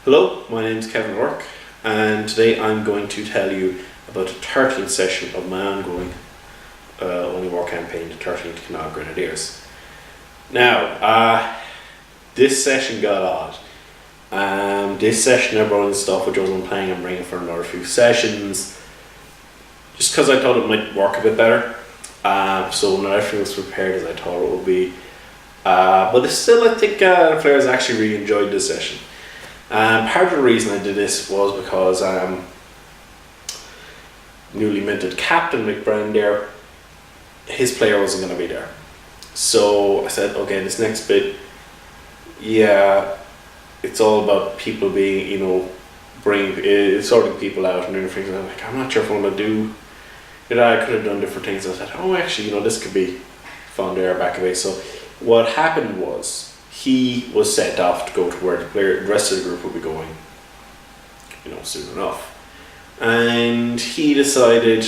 Hello, my name is Kevin Ork, and today I'm going to tell you about the 13th session of my ongoing only war campaign, the 13th Kinog Grenadiers. Now, this session got odd. This session I brought in stuff which I wasn't planning on bringing for another few sessions, just because I thought it might work a bit better. So not everything was prepared as I thought it would be. But still, I think the players actually really enjoyed this session. Part of the reason I did this was because newly minted Captain McBrand there, his player wasn't going to be there. So I said, okay, this next bit, yeah, it's all about people being, sorting people out and doing things. And I'm like, I'm not sure if I want to do it. I could have done different things. I said, oh, actually, this could be fun there back away. So what happened was, he was sent off to go to where the rest of the group would be going, soon enough. And he decided,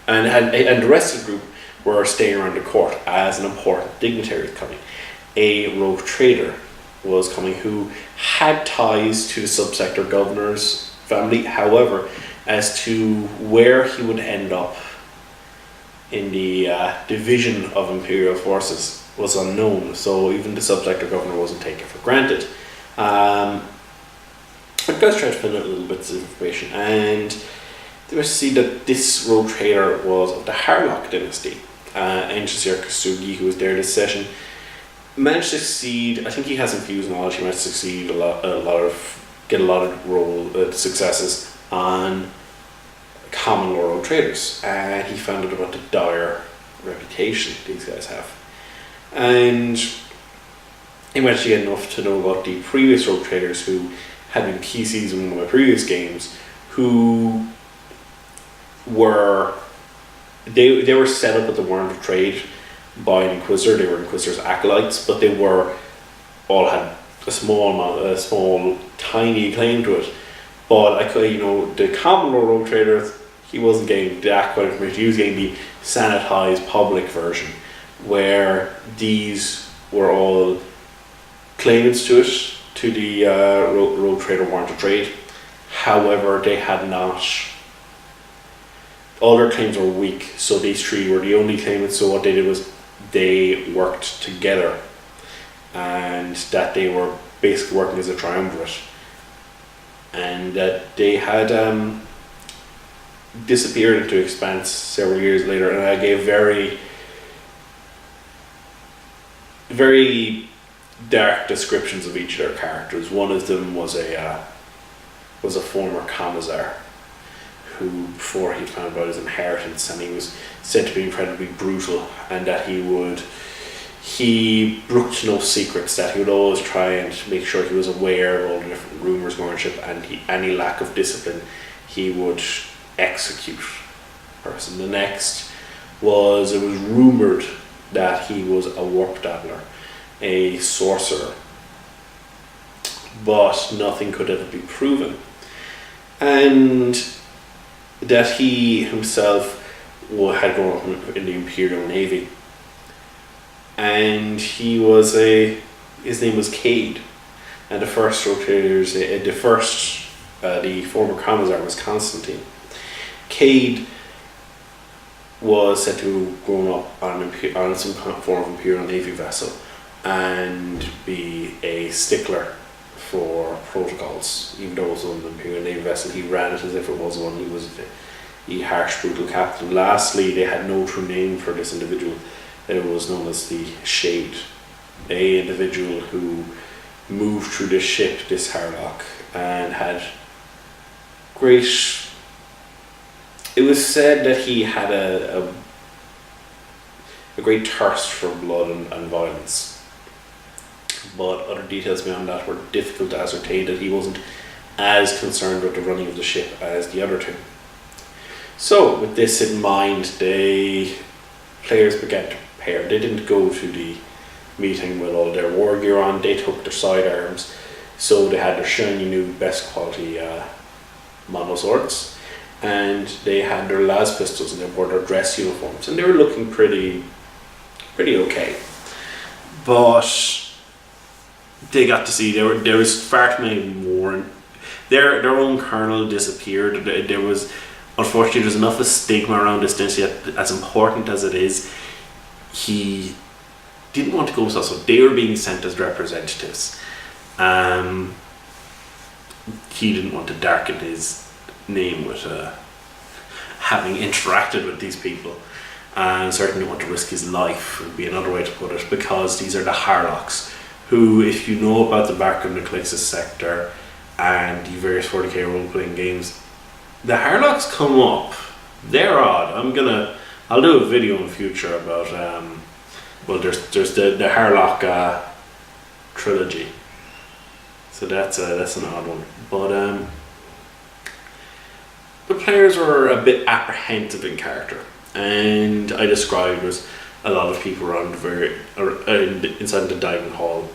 and the rest of the group were staying around the court as an important dignitary coming. A rogue trader was coming who had ties to the subsector governor's family. However, as to where he would end up in the division of imperial forces was unknown, so even the subsector governor wasn't taken for granted. But guys tried to find out little bits of information, and they were to see that this rogue trader was of the Harlock dynasty. Anchor Kasugi, who was there this session, managed to succeed. I think he has infused knowledge. He managed to succeed get a lot of successes on common law rogue traders, and he found out about the dire reputation these guys have. And he managed to get enough to know about the previous rogue traders who had been PCs in one of my previous games, who were they were set up at the Warrant of Trade by an Inquisitor. They were Inquisitor's acolytes, but they all had a small tiny claim to it. But the common law rogue trader, he wasn't getting that quite information. He was getting the sanitized public version, where these were all claimants to it, to the rogue trader Warrant of Trade. However, they had not, all their claims were weak, so these three were the only claimants. So what they did was they worked together, and that they were basically working as a triumvirate, and that they had disappeared into expanse several years later. And I gave very dark descriptions of each of their characters. One of them was a former commissar who, before he found out his inheritance, and he was said to be incredibly brutal, and that he brooked no secrets, that he would always try and make sure he was aware of all the different rumours going on ship, and any lack of discipline he would execute person. The next was, it was rumoured that he was a warp dabbler, a sorcerer, but nothing could ever be proven. And that he himself had grown up in the Imperial Navy, and his name was Cade, and the first rotators, the former commissar was Constantine. Cade was said to have grown up on some form of Imperial Navy vessel and be a stickler for protocols. Even though it was on the Imperial Navy vessel, he ran it as if it was one. He was the harsh, brutal captain. Lastly, they had no true name for this individual. It was known as the Shade, a individual who moved through this ship, this Harlock, and had great. It was said that he had a great thirst for blood and violence, but other details beyond that were difficult to ascertain. That he wasn't as concerned with the running of the ship as the other two. So, with this in mind, the players began to prepare. They didn't go to the meeting with all their war gear on. They took their sidearms, so they had their shiny new best quality mono swords, and they had their las pistols, and they wore their dress uniforms, and they were looking pretty okay. But they got to see there was far too many their own colonel disappeared. There was, unfortunately, there's enough of stigma around this dynasty that, as important as it is, he didn't want to go so they were being sent as representatives. He didn't want to darken his name with having interacted with these people, and certainly didn't want to risk his life, would be another way to put it, because these are the Harlocks, who, if you know about the background of the Calixtus sector and the various 40k role-playing games, the Harlocks come up. They're odd. I'll do a video in future about there's the Harlock trilogy. So that's an odd one. But the players were a bit apprehensive in character, and I described as a lot of people around inside the dining hall,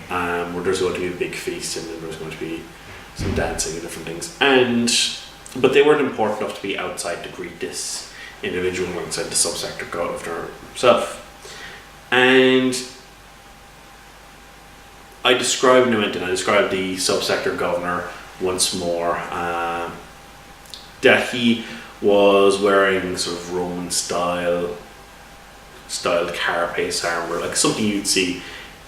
where there's going to be a big feast and then there's going to be some dancing and different things. But they weren't important enough to be outside to greet this individual alongside the subsector governor himself. And I described the subsector governor once more, that he was wearing sort of Roman styled carapace armor, like something you'd see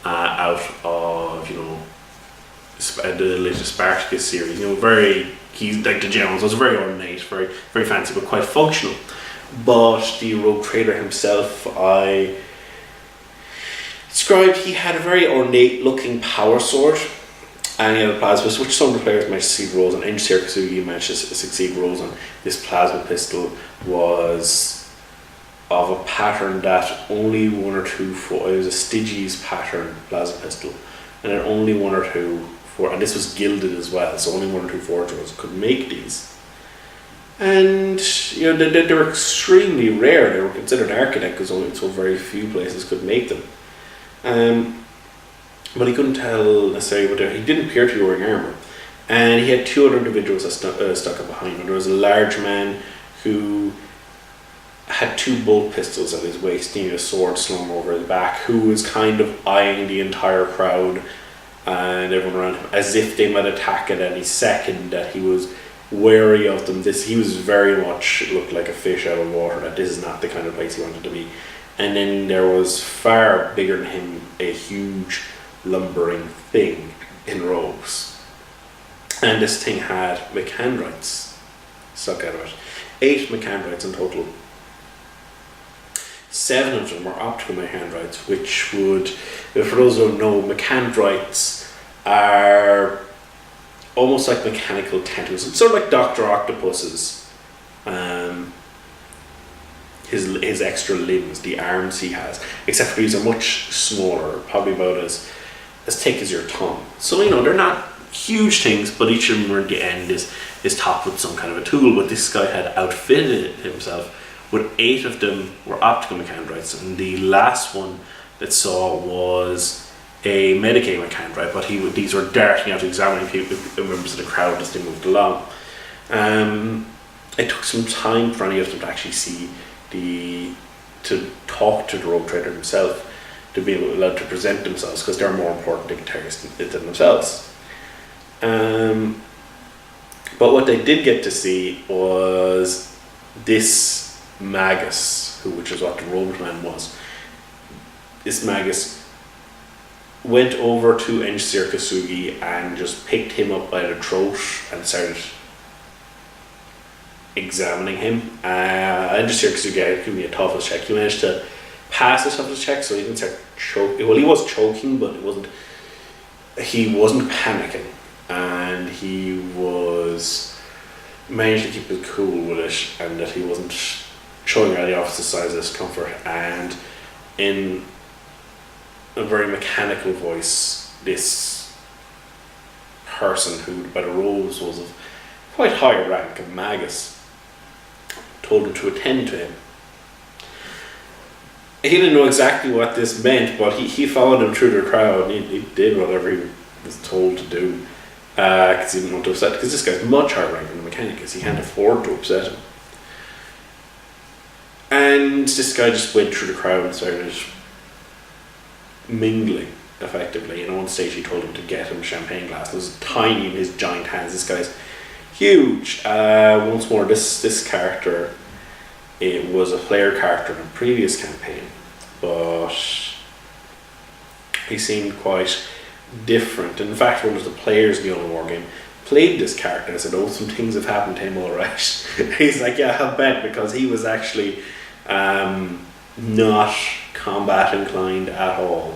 out of the latest Spartacus series. He's like the generals. It was very ornate, very very fancy, but quite functional. But the rogue trader himself, I described, he had a very ornate looking power sword, and he had a plasma pistol, which some of the players managed to succeed roles on. Engineer Kasugi managed to succeed roles on. This plasma pistol was of a pattern that only one or two it was a Styges pattern plasma pistol, and then only one or two and this was gilded as well, so only one or two forgers could make these. And they were extremely rare. They were considered architect because only so very few places could make them. But he couldn't tell necessarily what he didn't appear to be wearing armour. And he had two other individuals that stuck up behind him. There was a large man who had two bolt pistols at his waist, and a sword slung over his back, who was kind of eyeing the entire crowd and everyone around him as if they might attack at any second, that he was wary of them. He was very much, it looked like a fish out of water, that this is not the kind of place he wanted to be. And then there was, far bigger than him, a huge lumbering thing in robes. And this thing had mechandrites stuck out of it. 8 mechandrites in total. 7 of them were optical mechandrites, which would, for those who don't know, mechandrites are almost like mechanical tentacles. It's sort of like Dr. Octopus's, his extra limbs, the arms he has, except for these are much smaller, probably about as thick as your thumb. So they're not huge things, but each of them at the end is topped with some kind of a tool. But this guy had outfitted himself with 8 of them were optical mechandrites, and the last one that saw was a Medicaid mechandrite, but these were darting out, examining people, members of the crowd as they moved along. It took some time for any of them to actually see to talk to the rogue trader himself, to be allowed to present themselves, because they're more important dignitaries than themselves. But what they did get to see was this Magus, which is what the robot man was. This Magus went over to Engineer Kasugi and just picked him up by the throat and started examining him. Engineer Kasugi gave me a toughness check. He managed to pass the toughness check, so he didn't start choking. Well, he was choking, but he wasn't panicking, and he was managed to keep his cool with it, and that he wasn't showing any officer signs of discomfort. And in a very mechanical voice, this person, who by the robes was of quite high rank, a Magus, told him to attend to him. He didn't know exactly what this meant, but he followed him through the crowd, and he did whatever he was told to do, because he didn't want to upset, because this guy's much higher rank than the mechanic is. He can't afford to upset him. And this guy just went through the crowd and started mingling effectively. And at one stage he told him to get him a champagne glass. It was tiny in his giant hands. This guy's huge. Once more, this character, it was a player character in a previous campaign, but he seemed quite different. In fact, one of the players in the old war game played this character and said, "Oh, some things have happened to him, alright." He's like, "Yeah, I'll bet," because he was actually not combat inclined at all,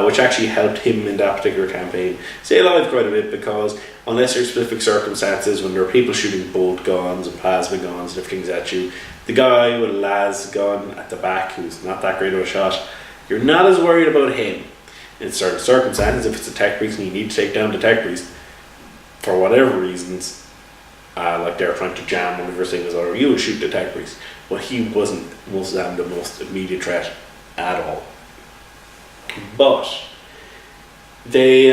which actually helped him in that particular campaign stay alive quite a bit, because unless there's specific circumstances when there are people shooting bolt guns and plasma guns and different things at you, the guy with a las gun at the back who's not that great of a shot, you're not as worried about him. In certain circumstances, if it's a tech priest and you need to take down the tech priest for whatever reasons, like they're trying to jam one of your things, or you would shoot the tech priest, but he wasn't the most immediate threat at all. But they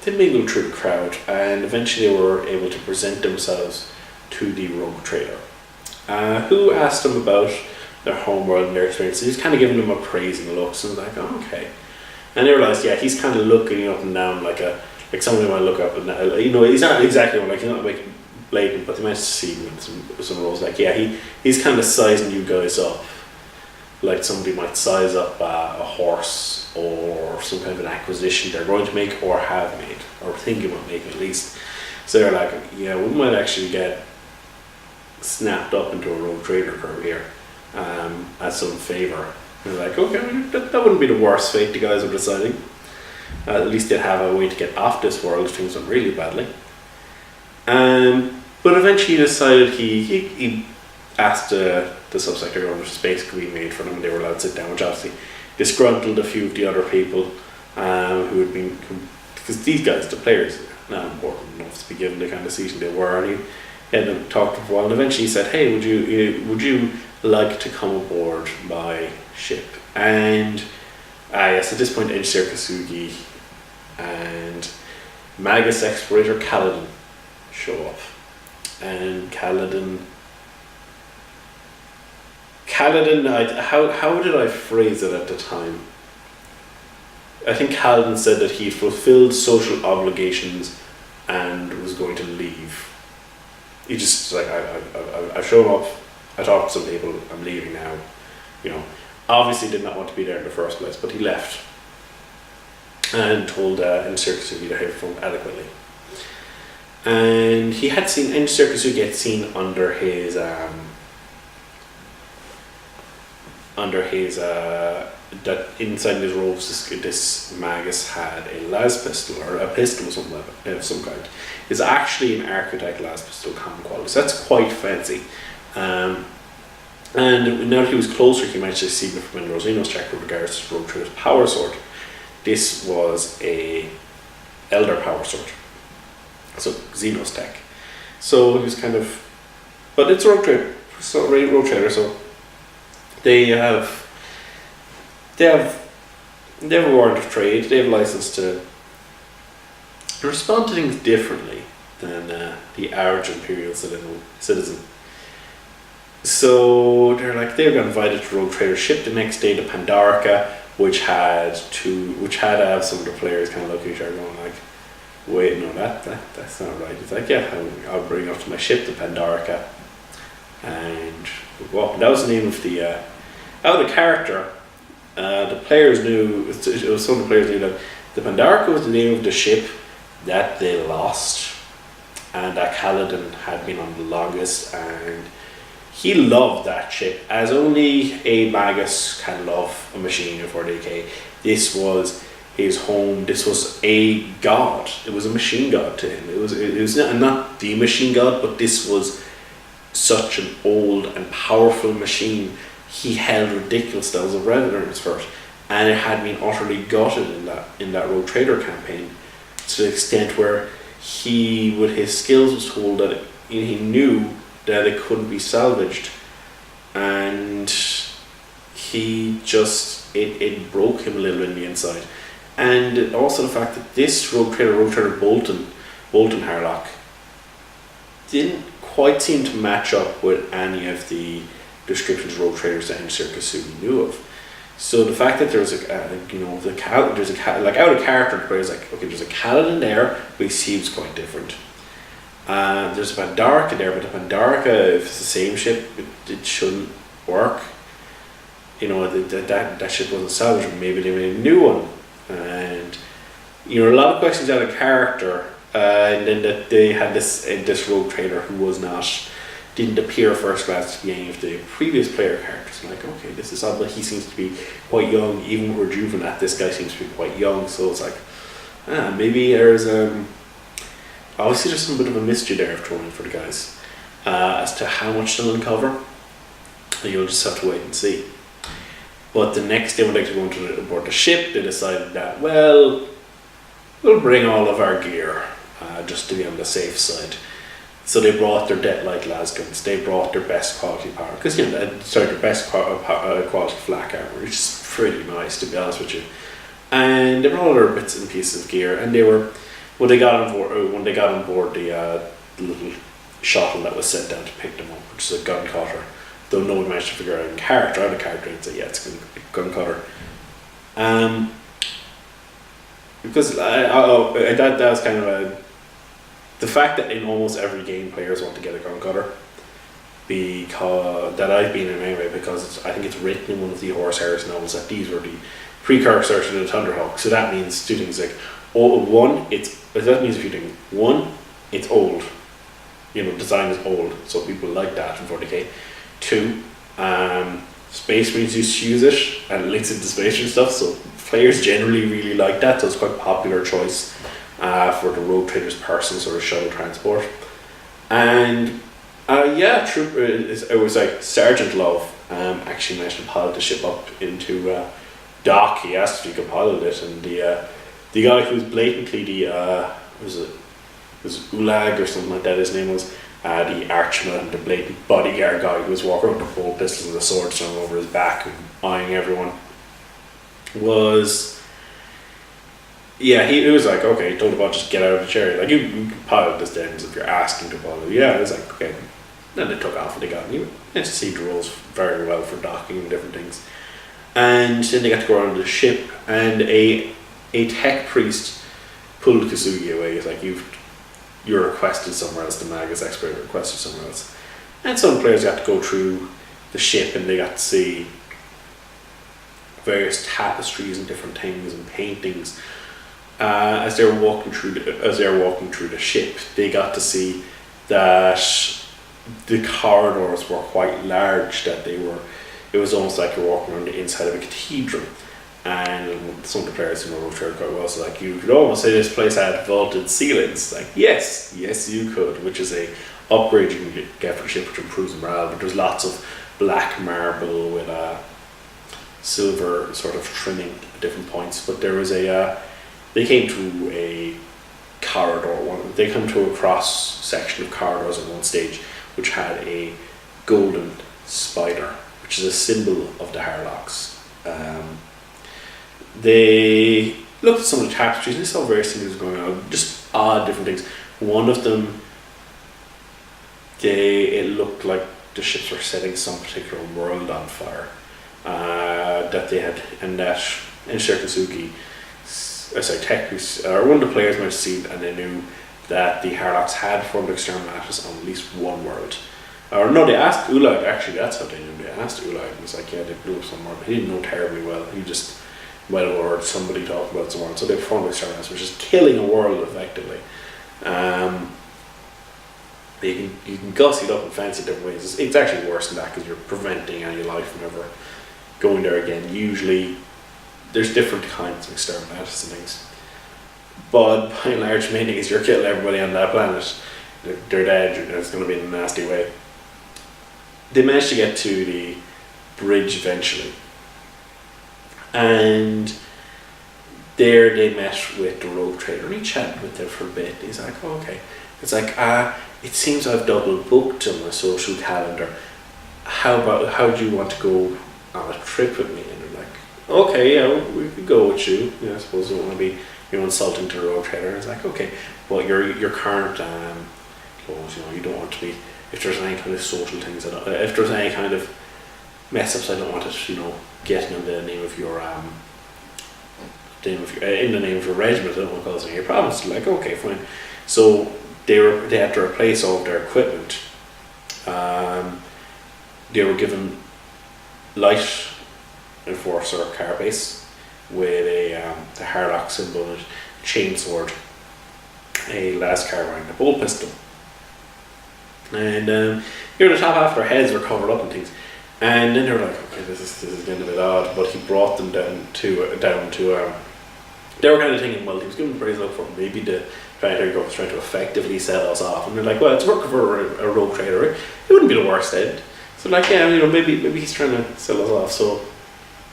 mingled through the crowd, and eventually they were able to present themselves to the rogue trader, who asked them about their homeworld and their experiences. He's kind of giving them a praising look, so like, "Oh, okay." And they realised, yeah, he's kind of looking up and down like somebody might look up and down. You know, he's not exactly like, he's not like blatant, but they might see him in some roles. Like, yeah, he's kind of sizing you guys up, like somebody might size up a horse or some kind of an acquisition they're going to make or have made or thinking about making at least. So they're like, yeah, we might actually get snapped up into a rogue trader curve here as some favour. And they're like, okay, that wouldn't be the worst fate the guys are deciding. At least they'd have a way to get off this world if things went really badly. But eventually he decided he asked the subsector governor space could be made for them, and they were allowed to sit down, which obviously disgruntled a few of the other people who had been, because these guys, the players, not important enough to be given the kind of season they were, and he had them talk for a while, and eventually he said, "Hey, would you like to come aboard my ship?" And yes, at this point Edge Circasugi and Magus Explorator Kaladin show up, and Kaladin, how did I phrase it at the time? I think Kaladin said that he fulfilled social obligations and was going to leave. He just like, I've shown up, I talked to some people, I'm leaving now. You know, obviously did not want to be there in the first place, but he left and told Circasugi to have phone adequately. And he had seen, Circasugi had seen under his that inside his robes this magus had a las pistol, or a pistol of some kind. It's actually an architect las pistol, common quality, so that's quite fancy. And now that he was closer, he might just see from Rosino's check with regards to Rogue Trader's power sword. This was a Elder power sword, so Xenos tech. So he was kind of, but it's Rogue Trader, so they have a warrant of trade. They have a license to respond to things differently than the average Imperial citizen. So they got invited to Rogue Trader's ship the next day to Pandarica, which had some of the players kind of looking at each other going like, "Wait, no, that's not right." It's like, "Yeah, I'll bring up to my ship to Pandarica," and well, that was the name of the character. The players knew, it was some of the players knew that the Pandarica was the name of the ship that they lost, and that Kaladin had been on the longest, and he loved that ship as only a magus can love a machine of 40k. This was his home. This was a god. It was a machine god to him. It was not the machine god, but this was such an old and powerful machine. He held ridiculous levels of reverence for it, and it had been utterly gutted in that Rogue Trader campaign, to the extent where he, with his skills, was told that he knew that it couldn't be salvaged, and he just it broke him a little in the inside. And also the fact that this Rogue Trader Bolton Harlock didn't quite seem to match up with any of the descriptions Rogue Traders that Circasugi knew of. So the fact that there's there's like out of character, the player's like, okay, there's a Kaladin there, but he seems quite different. There's a Pandorica there, but the Pandorica, if it's the same ship, it shouldn't work. That ship wasn't salvaged. Maybe they made a new one, and a lot of questions out of character. And then that they had this rogue trader who didn't appear first class to any of the previous player characters. Like, okay, this is odd, but he seems to be quite young. Even with Rejuvenate, this guy seems to be quite young. So it's like, maybe there's obviously there's some bit of a mystery there thrown in for the guys as to how much they'll uncover. And you'll just have to wait and see. But the next day when they go aboard the ship, they decided that, well, we'll bring all of our gear just to be on the safe side. So they brought their Deathlight lasguns, they brought their best quality power, because their best quality flak armor, which is pretty nice to be honest with you. And they brought all their bits and pieces of gear, and when they got on board the little shuttle that was sent down to pick them up, which is a gun cutter. Though no one managed to figure out in character, and say, yeah, it's a gun cutter. Because that was kind of the fact that in almost every game players want to get a gun cutter, because that I've been in anyway, because I think it's written in one of the Horus Heresy novels that these were the precursor to the Thunderhawk. So that means two things, like, that means a few things. One, it's old. Design is old, so people like that in 40k. Two, Space Marines used to use it, and it links into space and stuff, so players generally really like that, so it's quite a popular choice for the Rogue Trader's person sort of shuttle transport. And it was like Sergeant Love actually managed to pilot the ship up into dock. He asked if he could pilot it, and the guy who was blatantly was Ulag or something like that, his name was, the archman, the blatant bodyguard guy who was walking around with bolt pistols and the sword strung over his back and eyeing everyone, he was like, okay, he told the bot, just get out of the chariot. Like, you can pilot this then if you're asking to pilot. Yeah, it was like, okay. Then they took off and they got new. They see the rules very well for docking and different things. And then they got to go around the ship, and a tech priest pulled Kasugi away. He's like, you're requested somewhere else. The Magus expert requested somewhere else. And some players got to go through the ship, and they got to see various tapestries and different things and paintings. As they were walking through the ship, they got to see that the corridors were quite large. That it was almost like you're walking around the inside of a cathedral. And some of the players wrote quite well. So like, you could almost say this place had vaulted ceilings. Like, yes, you could, which is a upgrade you can get for the ship, which improves morale. But there's lots of black marble with silver sort of trimming at different points. But there was they came to a corridor. They came to a cross section of corridors at one stage, which had a golden spider, which is a symbol of the Harlocks. They looked at some of the tapestries and they saw various things going on, just odd different things. One of them, it looked like the ships were setting some particular world on fire. That they had, and that in Shirkasugi, one of the players might have seen, and they knew that the Harlocks had formed exterminatus on at least one world. Or no, they asked Ulag, actually, that's how they knew. They asked Ulag, and he's like, yeah, they blew up some world. He didn't know terribly well. He just might have heard somebody talk about some world. So they formed exterminatus, which is killing a world effectively. You can gussy it up in fancy different ways. It's actually worse than that, because you're preventing any life from ever going there again. Usually there's different kinds of exterminatus and things, but by and large, the main thing is you're killing everybody on that planet. They're dead, and it's going to be in a nasty way. They managed to get to the bridge eventually, and there they met with the rogue trader, and he chatted with them for a bit. He's like, oh, okay. It's like, it seems I've double booked on my social calendar. How do you want to go on a trip with me? And they're like, okay, yeah, we could go with you. I suppose you don't want to be insulting to the rogue trader. And it's like, okay, well, your current goals, you don't want to be, if there's any kind of social things, if there's any kind of mess ups. I don't want it, getting in the name of your in the name of your regiment. I don't want to cause any problems. They're like, okay, fine. So they had to replace all of their equipment. They were given light enforcer carbase with the Harlock symbol, and a chainsword, a las carbine, a bolt pistol, and the top half of their heads were covered up and things. And then they were like, okay, this is getting a bit odd. But he brought them down to they were kind of thinking, well, he was giving praise up for maybe the Predator was trying to effectively sell us off, and they're like, well, it's working for a rogue trader. It wouldn't be the worst end. So like, yeah, maybe he's trying to sell us off. So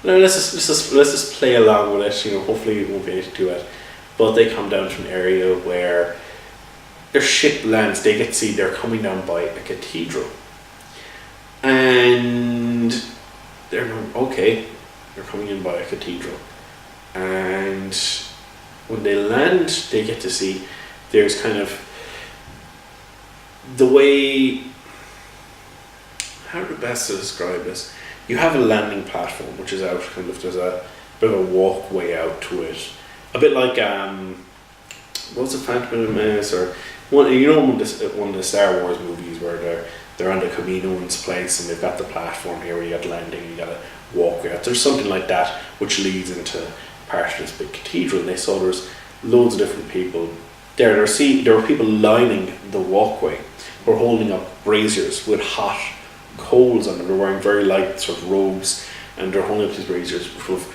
let's just play along with it. Hopefully it won't be anything too bad. But they come down to an area where their ship lands. They get to see they're coming down by a cathedral, and they're going, okay, they're coming in by a cathedral, and when they land, they get to see there's kind of the way, how to best to describe this. You have a landing platform which is out, kind of, there's a bit of a walkway out to it, a bit like what's the Phantom Menace, or one of the Star Wars movies where they're on the Kaminoan's place and they've got the platform here where you got landing and you got a walkway out. There's something like that which leads into part of this big cathedral, and they saw there's loads of different people there. There were people lining the walkway who were holding up braziers with hot coals on them. They're wearing very light sort of robes, and they're holding up these braziers with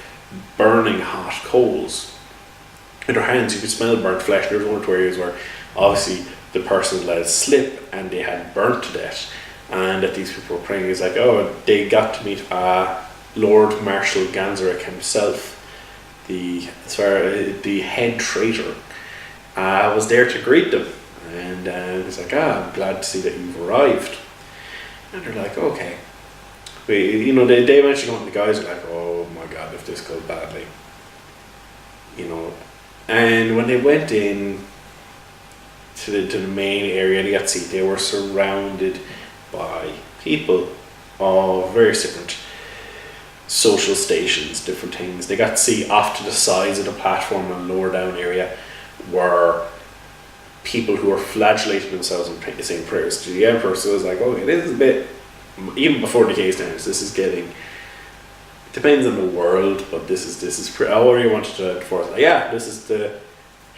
burning hot coals in their hands. You could smell burnt flesh. There was one or two areas where obviously the person let it slip and they had burnt to death, and that these people were praying. It's like, oh, they got to meet Lord Marshal Ganzeric himself, the head traitor, was there to greet them, and he's like, I'm glad to see that you've arrived. And they're like, okay. They eventually go, and the guys are like, oh my god, if this goes badly. And when they went in to the main area, they got to see they were surrounded by people of various different social stations, different things. They got to see off to the sides of the platform and lower down area were people who were flagellating themselves and saying prayers to the Emperor. So it was like, okay, this is a bit, even before the case downs, this is getting, depends on the world, but this is I already wanted to enforce, like, yeah, this is the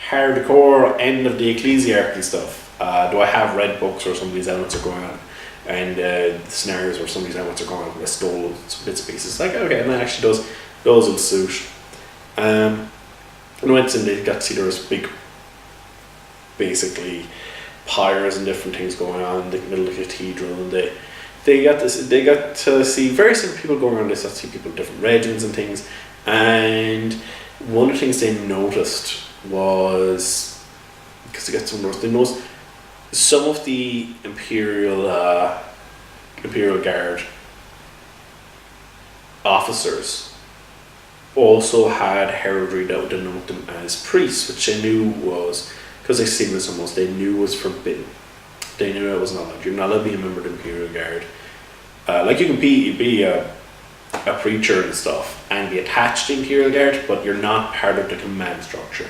hardcore end of the ecclesiarchy stuff. Do I have read books where some of these elements are going on, and the scenarios where some of these elements are going on, I stole some bits and pieces. Like, okay, and that actually those will suit. And went in, they got to see there was big, basically, pyres and different things going on in the middle of the cathedral, and they got to see various different people going around. They got to see people in different regiments and things. And one of the things they noticed was, because they got some notes, they noticed some of the Imperial Guard officers also had heraldry that would denote them as priests, which they knew was, because they've seen this almost, they knew was forbidden. They knew it was not allowed. You're not allowed to be a member of the Imperial Guard. Like, you can be a preacher and stuff and be attached to the Imperial Guard, but you're not part of the command structure.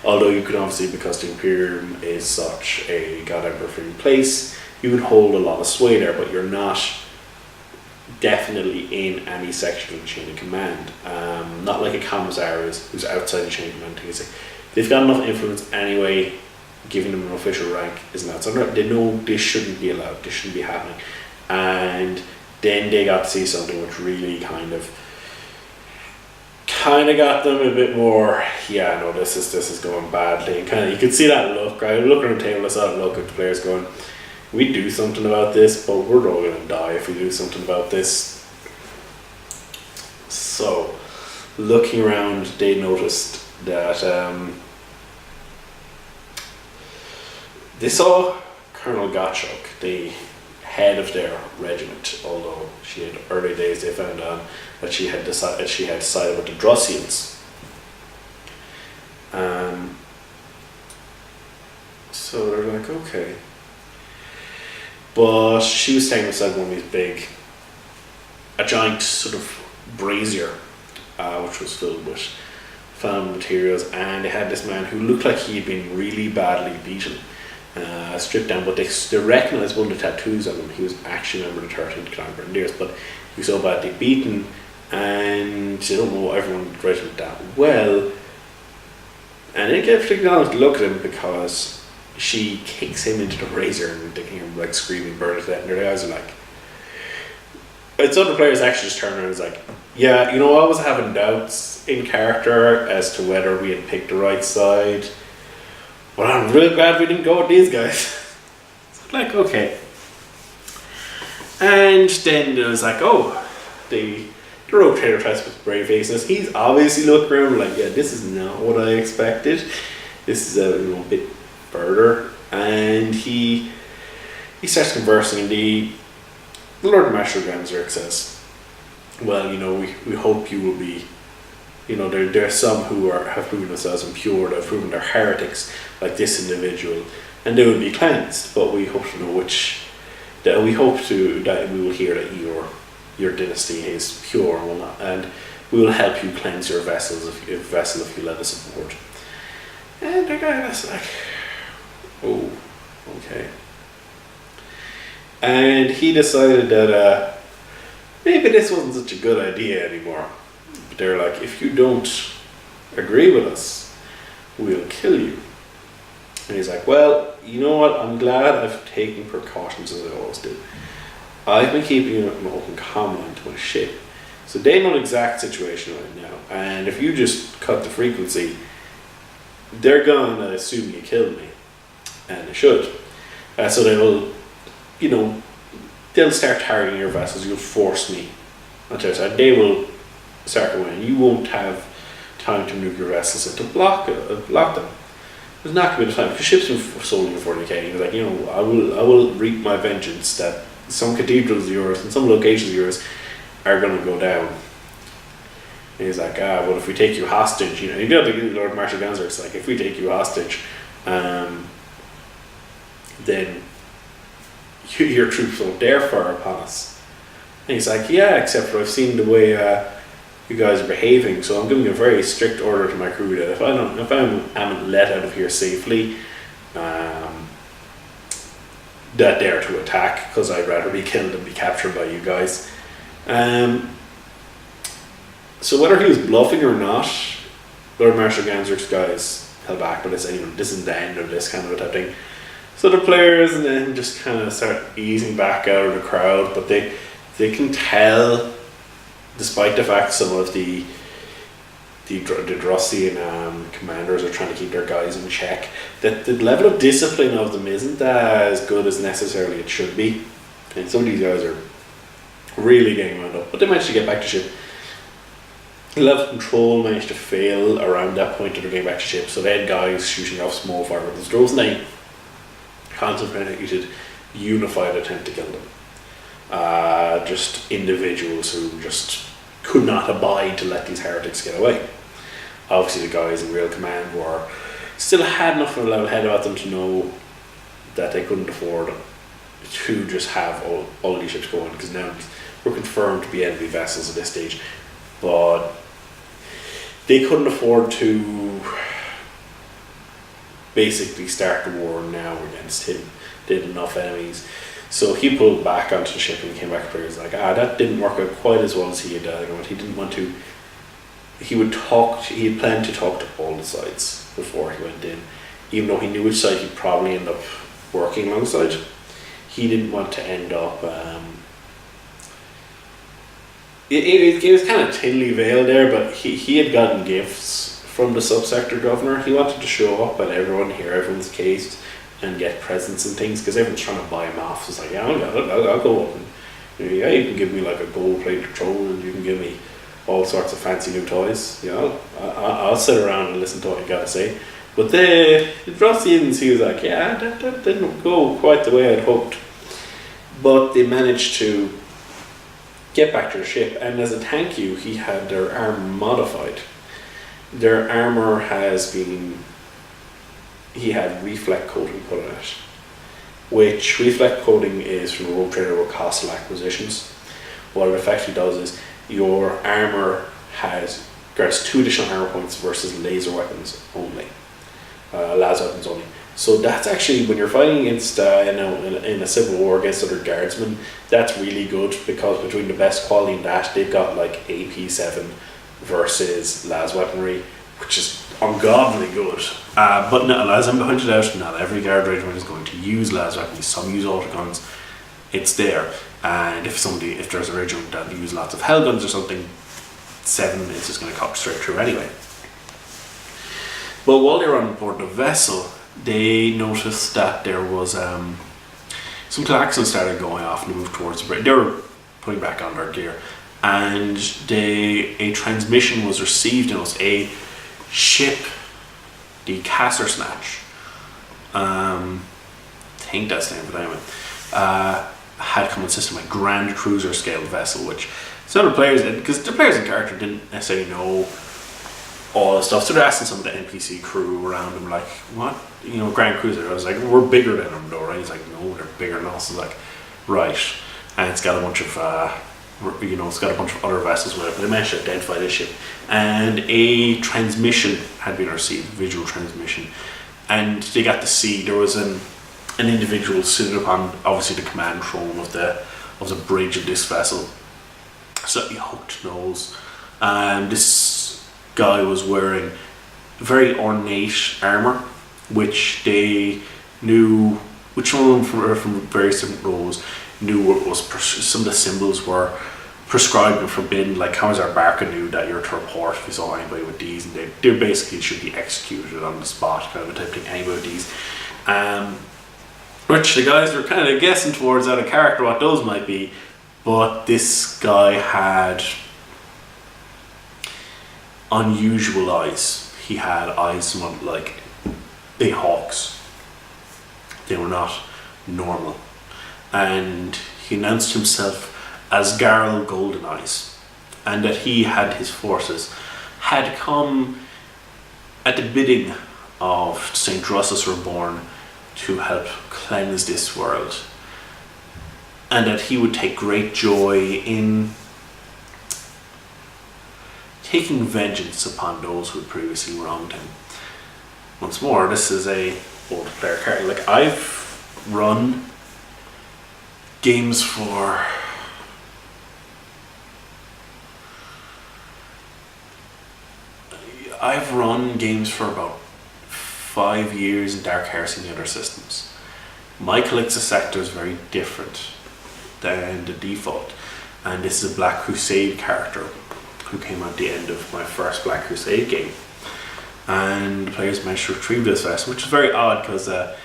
Although you could obviously, because the Imperium is such a God Emperor free place, you would hold a lot of sway there, but you're not definitely in any section of the chain of command. Not like a commissar who's outside the chain of command. They've got enough influence anyway, giving them an official rank is not. So they know this shouldn't be allowed, this shouldn't be happening. And then they got to see something which really kind of got them a bit more, yeah, no, this is going badly. And you could see that look, right? Looking at the table, I saw that look at the players going, we do something about this, but we're all going to die if we do something about this. So, looking around, they noticed that they saw Colonel Gottschalk, the head of their regiment, although she had early days they found out that she had sided with the Drussians. So they're like, okay. But she was staying beside one of these big a giant sort of brazier, which was filled with flammable materials, and they had this man who looked like he had been really badly beaten, stripped down, but they recognised one of the tattoos on him. He was actually a member of the 13th Kinog Grenadiers, but he was so badly beaten, and I don't know, everyone rated it that well. And they get particularly honest to look at him because she kicks him into the brazier and they hear him like screaming, burn to death, and their eyes are like. And some of the players actually just turn around and is like, yeah, you know, I was having doubts in character as to whether we had picked the right side, but I'm real glad we didn't go with these guys. So like, okay. And then it was like, oh, the rogue trader tries with brave faces. He's obviously looking around like, yeah, this is not what I expected. This is a bit further. And he starts conversing, and the Lord Master Granzerk says, well, you know, we hope you will be, you know, there are some who have proven themselves impure, that have proven they're heretics, like this individual, and they will be cleansed, but we hope to know that we will hear that your dynasty is pure and will not, and we will help you cleanse your vessels if you let us aboard. And the guy was like, oh, okay. And he decided that maybe this wasn't such a good idea anymore. But they're like, if you don't agree with us, we'll kill you. And he's like, well, you know what, I'm glad I've taken precautions as I always do. I've been keeping an open comm line to my ship, so they know the exact situation right now, and if you just cut the frequency, they're gonna assume you killed me, and they should. So they will, you know, they'll start targeting your vessels. You'll force me on their side. They will start going, and you won't have time to move your vessels and to block them. There's not going to be the time, because ships been sold in 40k. You're like, you know, I will reap my vengeance that some cathedrals of yours and some locations of yours are going to go down. And he's like, well, if we take you hostage, you know, you know, the Lord Marshal Ganzer's like, if we take you hostage, then your troops won't dare fire upon us. And he's like, yeah, except for I've seen the way you guys are behaving, so I'm giving a very strict order to my crew that if I'm let out of here safely, that they're to attack, because I'd rather be killed than be captured by you guys. So whether he was bluffing or not, Lord Marshal Ganzer's guys held back, but this isn't the end of this kind of a type thing. So the players and then just kind of start easing back out of the crowd, but they can tell, despite the fact some of the Drussian commanders are trying to keep their guys in check, that the level of discipline of them isn't as good as necessarily it should be. And some of these guys are really getting wound up, but they managed to get back to ship. The level of control managed to fail around that point that they're getting back to ship, so they had guys shooting off small fire with the drones, and they contemplated unified attempt to kill them. Just individuals who just could not abide to let these heretics get away. Obviously the guys in real command still had enough of a level head about them to know that they couldn't afford to just have all these ships going, because now we're confirmed to be enemy vessels at this stage, but they couldn't afford to basically start the war now against him. They had enough enemies. So he pulled back onto the ship and came back to players like, that didn't work out quite as well as he had done. He didn't want to. He had planned to talk to all the sides before he went in, even though he knew which side he'd probably end up working alongside. He didn't want to end up. It was kind of thinly veiled there, but he had gotten gifts from the subsector governor. He wanted to show up and everyone hear everyone's case and get presents and things, because everyone's trying to buy him off. It's like, yeah, I'll go up, and you can give me like a gold-plated throne, and you can give me all sorts of fancy new toys. You know, I'll sit around and listen to what you got to say. But the Drussians, he was like, yeah, that didn't go quite the way I'd hoped. But they managed to get back to the ship, and as a thank you, he had their armor modified. Their armor he had reflect coating put on it, which reflect coating is from a rogue trader with Castle Acquisitions, what it effectively does is your armor grants 2 additional armor points versus laser weapons only, las weapons only. So that's actually, when you're fighting against in a civil war against other guardsmen, that's really good, because between the best quality and that, they've got like AP 7 versus las weaponry, which is ungodly good. But no, as I pointed out, not every guard regiment is going to use las weaponry. Some use autoguns. It's there, and if there's a regiment that use lots of hell guns or something, 7 is just going to cut straight through anyway. Well, while they were on board the vessel, they noticed that there was some klaxons started going off and moved towards the bridge. They were putting back on their gear, and a transmission was received, and it was a ship, the Caster Snatch. I think that's the name of it anyway. Had come on system, a Grand Cruiser scale vessel, which some of the players, because the players in character didn't necessarily know all the stuff, so they're asking some of the NPC crew around them, like, what? Grand Cruiser. I was like, we're bigger than them though, right? He's like, no, they're bigger than us. I was like, right. And it's got a bunch of it's got a bunch of other vessels with it, but they managed to identify this ship, and a transmission had been received, visual transmission, and they got to see there was an individual sitting upon, obviously, the command throne of the bridge of this vessel, slightly hooked nose, and this guy was wearing very ornate armor, which they knew, which one of them from various different roles knew what was some of the symbols were prescribed and forbidden, like Commissar Barker knew that you're to report if you saw anybody with these, and they basically should be executed on the spot, kind of a type thing, anybody with these. Which the guys were kind of guessing towards out of character what those might be, but this guy had unusual eyes. He had eyes somewhat like big hawks. They were not normal. And he announced himself as Garl Golden Eyes, and that he had his forces had come at the bidding of St. Drusus Reborn to help cleanse this world, and that he would take great joy in taking vengeance upon those who had previously wronged him. Once more, this is a old player character. Like, I've run games for about 5 years in Dark Heresy and the other systems. My Calixa sector is very different than the default, and this is a Black Crusade character who came at the end of my first Black Crusade game, and the players managed to retrieve this vessel, which is very odd because the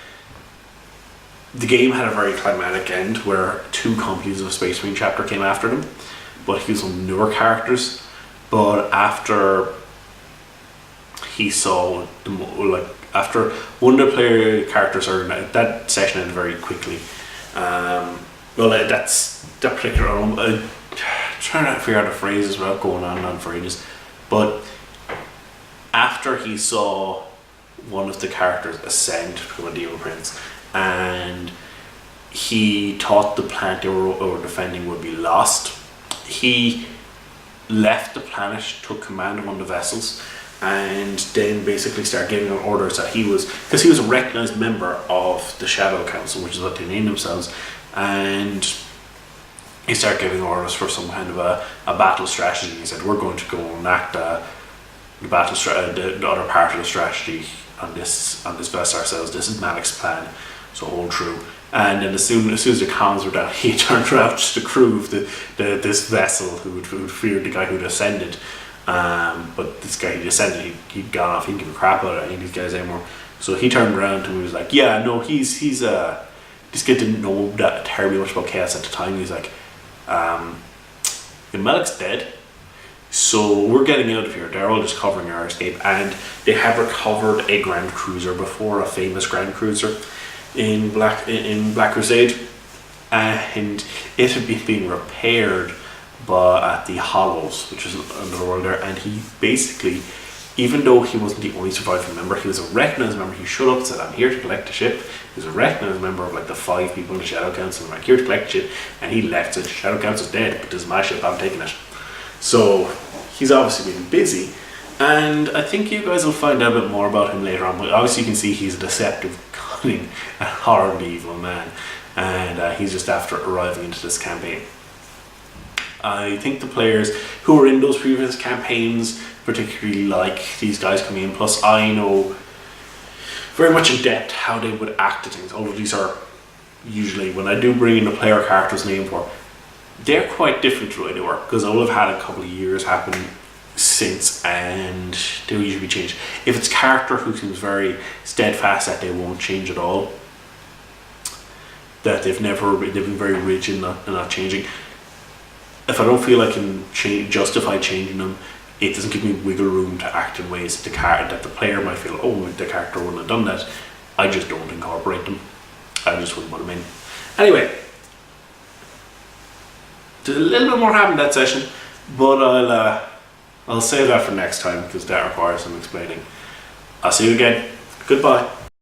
game had a very climatic end where 2 copies of Space Marine chapter came after them, but he was one of the newer characters. But after he saw after one of the player characters, or that session ended very quickly. That's that particular. Trying to figure out the phrases without going on and on for ages. But after he saw one of the characters ascend to become a Demon Prince, and he thought the planet they were defending would be lost, he left the planet, took command of one of the vessels, and then basically started giving out orders that because he was a recognized member of the Shadow Council, which is what they named themselves, and he started giving orders for some kind of a battle strategy. He said, we're going to go and enact the other part of the strategy on this vessel ourselves. This is Malik's plan, so hold true. And then as soon as the comms were down, he turned around to the crew of this vessel who'd feared the guy who'd ascended. But this guy who descended, he'd gone off. He didn't give a crap about any of these guys anymore. So he turned around to him and was like, yeah, no, he's this kid didn't know that terribly much about Chaos at the time. He's like, Malik's dead, so we're getting out of here. They're all just covering our escape, and they have recovered a Grand Cruiser before, a famous Grand Cruiser in Black Crusade, and it had been being repaired at the Hollows, which is another world there, and he basically even though he wasn't the only surviving member, he was a recognized member. He showed up and said, I'm here to collect the ship. He was a recognized member of like the 5 people in the Shadow Council. I'm like, here to collect the ship. And he left, said, Shadow Council's dead, but this is my ship, I'm taking it. So he's obviously been busy. And I think you guys will find out a bit more about him later on. But obviously you can see he's a deceptive, cunning, and horribly evil man. And he's just after arriving into this campaign. I think the players who were in those previous campaigns particularly like these guys coming in. Plus I know very much in depth how they would act at things. Although these are usually, when I do bring in a player character's name for, they're quite different to the way they were, because I will have had a couple of years happen since and they'll usually be changed. If it's character who seems very steadfast that they won't change at all, that they've been very rigid and not changing, if I don't feel I can justify changing them, it doesn't give me wiggle room to act in ways that the player might feel, oh, the character wouldn't have done that. I just don't incorporate them. I just wouldn't put them in. Anyway, there's a little bit more happened that session, but I'll save that for next time because that requires some explaining. I'll see you again. Goodbye.